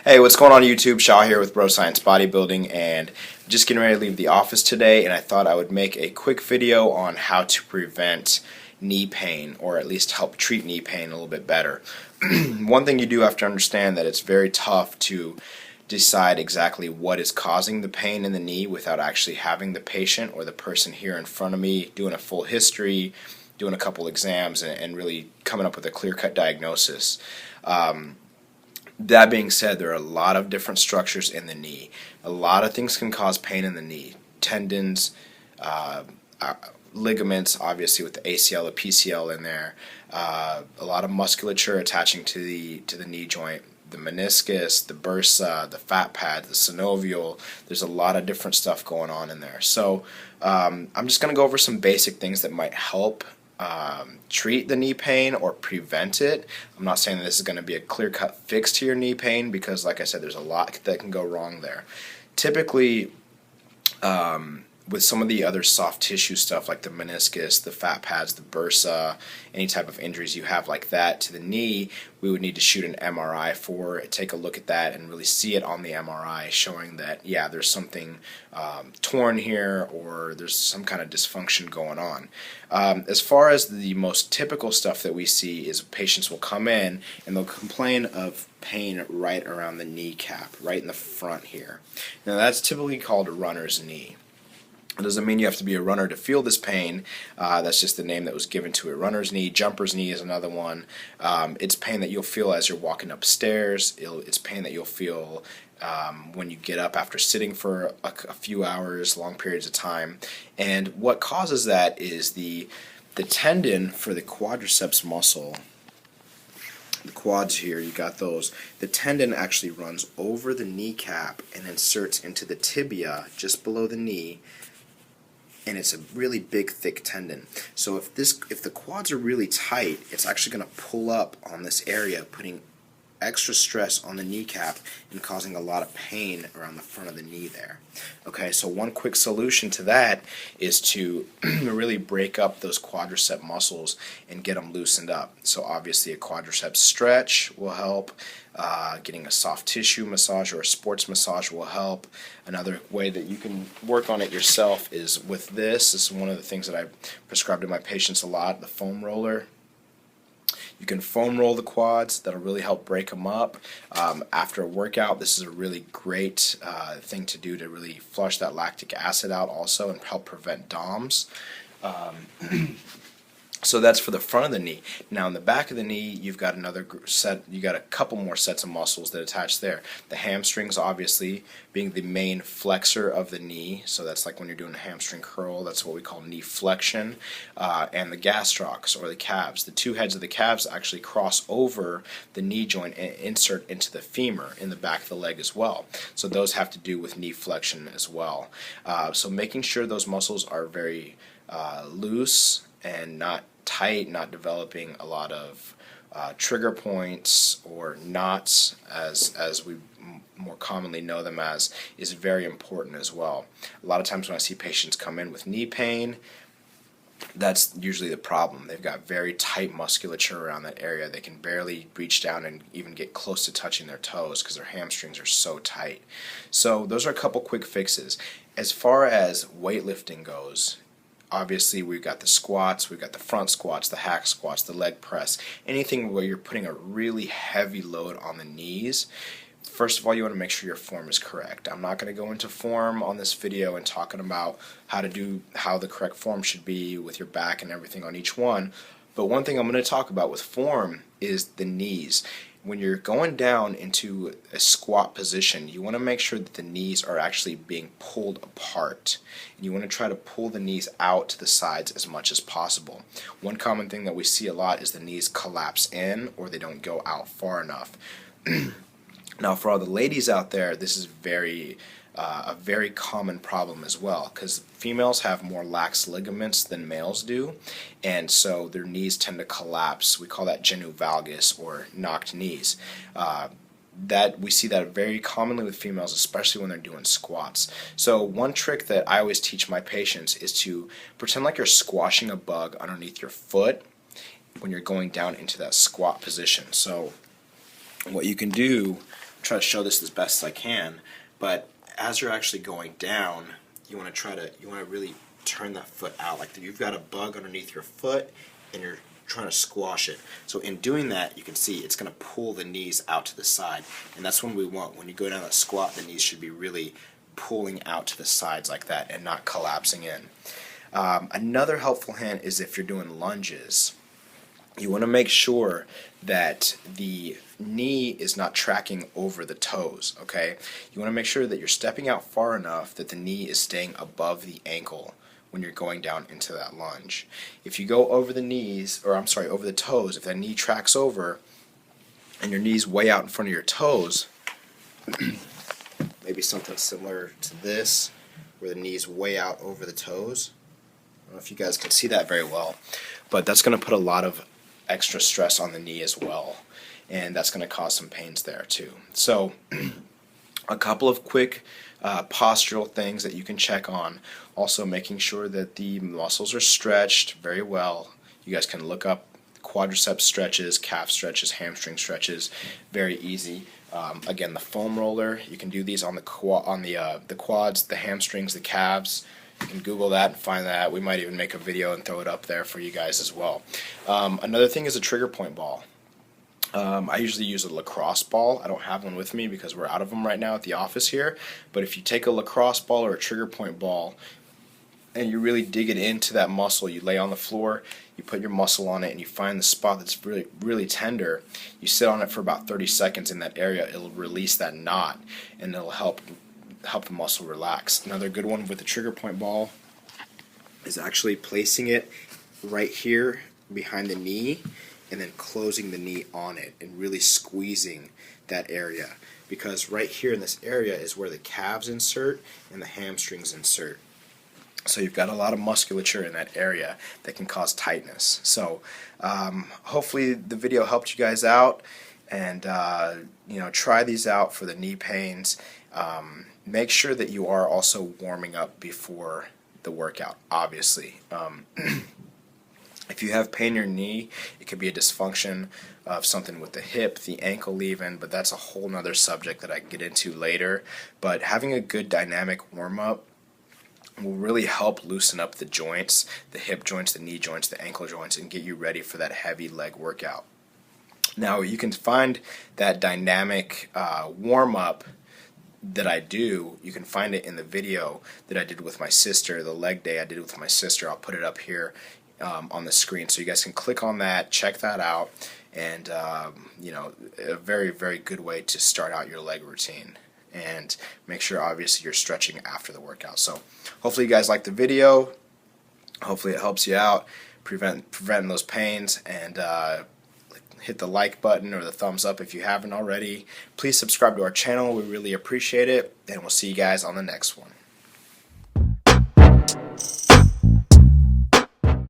Hey, what's going on YouTube? Shah here with Bro Science Bodybuilding, and just getting ready to leave the office today, and I thought I would make a quick video on how to prevent knee pain, or at least help treat knee pain a little bit better. One thing you do have to understand that it's very tough to decide exactly what is causing the pain in the knee without actually having the patient or the person here in front of me doing a full history, doing a couple exams, and really coming up with a clear-cut diagnosis. That being said, there are a lot of different structures in the knee. A lot of things can cause pain in the knee. Tendons, ligaments, obviously with the ACL, the PCL in there. A lot of musculature attaching to the knee joint. The meniscus, the bursa, the fat pad, the synovial. There's a lot of different stuff going on in there. So I'm just going to go over some basic things that might help treat the knee pain or prevent it. I'm not saying that this is going to be a clear-cut fix to your knee pain because, like I said, there's a lot that can go wrong there. Typically, with some of the other soft tissue stuff like the meniscus, the fat pads, the bursa, any type of injuries you have like that to the knee, we would need to shoot an MRI for it, take a look at that, and really see it on the MRI, showing that, yeah, there's something torn here or there's some kind of dysfunction going on. As far as the most typical stuff that we see is patients will come in and they'll complain of pain right around the kneecap, right in the front here. Now that's typically called a runner's knee. It doesn't mean you have to be a runner to feel this pain. That's just the name that was given to it. Runner's knee, jumper's knee is another one. It's pain that you'll feel as you're walking upstairs. It's pain that you'll feel when you get up after sitting for a few hours, long periods of time. And what causes that is the tendon for the quadriceps muscle. The quads here, you got those. The tendon actually runs over the kneecap and inserts into the tibia just below the knee. And it's a really big, thick tendon. So if the quads are really tight, it's actually going to pull up on this area, putting extra stress on the kneecap and causing a lot of pain around the front of the knee there. Okay, so one quick solution to that is to really break up those quadricep muscles and get them loosened up. So obviously a quadricep stretch will help. Getting a soft tissue massage or a sports massage will help. Another way that you can work on it yourself is with this. This is one of the things that I prescribe to my patients a lot, the foam roller. You can foam roll the quads. That'll really help break them up. After a workout, this is a really great thing to do to really flush that lactic acid out also and help prevent DOMS. So that's for the front of the knee. Now in the back of the knee, you've got another set. You got a couple more sets of muscles that attach there. The hamstrings, obviously, being the main flexor of the knee. So that's like when you're doing a hamstring curl. That's what we call knee flexion. And the gastrocs, or the calves. The two heads of the calves actually cross over the knee joint and insert into the femur in the back of the leg as well. So those have to do with knee flexion as well. So making sure those muscles are very loose and not tight, not developing a lot of trigger points or knots, as we more commonly know them as, is very important as well. A lot of times when I see patients come in with knee pain, that's usually the problem. They've got very tight musculature around that area. They can barely reach down and even get close to touching their toes because their hamstrings are so tight. So those are a couple quick fixes. As far as weightlifting goes, obviously we've got the squats, we've got the front squats, the hack squats, the leg press, anything where you're putting a really heavy load on the knees. First of all, you want to make sure your form is correct. I'm not going to go into form on this video and talking about how the correct form should be with your back and everything on each one. But one thing I'm going to talk about with form is the knees. When you're going down into a squat position, you want to make sure that the knees are actually being pulled apart. And you want to try to pull the knees out to the sides as much as possible. One common thing that we see a lot is the knees collapse in or they don't go out far enough. Now for all the ladies out there, this is a very common problem as well, because females have more lax ligaments than males do, and so their knees tend to collapse. We call that genu valgus, or knocked knees. That we see that very commonly with females, especially when they're doing squats. So one trick that I always teach my patients is to pretend like you're squashing a bug underneath your foot when you're going down into that squat position. So what you can do, try to show this as best as I can, but as you're actually going down, you want to really turn that foot out, like you've got a bug underneath your foot and you're trying to squash it. So in doing that, you can see it's going to pull the knees out to the side, and that's when we want, when you go down that squat, the knees should be really pulling out to the sides like that and not collapsing in. Another helpful hint is if you're doing lunges, you want to make sure that the knee is not tracking over the toes, okay? You want to make sure that you're stepping out far enough that the knee is staying above the ankle when you're going down into that lunge. If you go over the knees, or I'm sorry, over the toes, if that knee tracks over and your knee's way out in front of your toes, maybe something similar to this, where the knee's way out over the toes. I don't know if you guys can see that very well, but that's going to put a lot of extra stress on the knee as well, and that's going to cause some pains there too. So a couple of quick postural things that you can check on. Also making sure that the muscles are stretched very well. You guys can look up quadricep stretches, calf stretches, hamstring stretches, very easy. Again, the foam roller, you can do these on the quads, the hamstrings, the calves. You can Google that and find that. We might even make a video and throw it up there for you guys as well. Another thing is a trigger point ball. I usually use a lacrosse ball. I don't have one with me because we're out of them right now at the office here. But if you take a lacrosse ball or a trigger point ball and you really dig it into that muscle, you lay on the floor, you put your muscle on it, and you find the spot that's really, really tender. You sit on it for about 30 seconds in that area. It'll release that knot, and it'll help the muscle relax. Another good one with the trigger point ball is actually placing it right here behind the knee and then closing the knee on it and really squeezing that area, because right here in this area is where the calves insert and the hamstrings insert. So you've got a lot of musculature in that area that can cause tightness. So hopefully the video helped you guys out, and try these out for the knee pains. Make sure that you are also warming up before the workout, obviously. If you have pain in your knee, it could be a dysfunction of something with the hip, the ankle even, but that's a whole nother subject that I can get into later. But having a good dynamic warm-up will really help loosen up the joints, the hip joints, the knee joints, the ankle joints, and get you ready for that heavy leg workout. Now, you can find that dynamic warm-up that I do, you can find it in the video that I did with my sister, the leg day I did with my sister. I'll put it up here on the screen, so you guys can click on that, check that out, and a very, very good way to start out your leg routine. And make sure, obviously, you're stretching after the workout. So hopefully you guys like the video. Hopefully it helps you out, preventing those pains, and hit the like button or the thumbs up if you haven't already. Please subscribe to our channel. We really appreciate it, and we'll see you guys on the next one.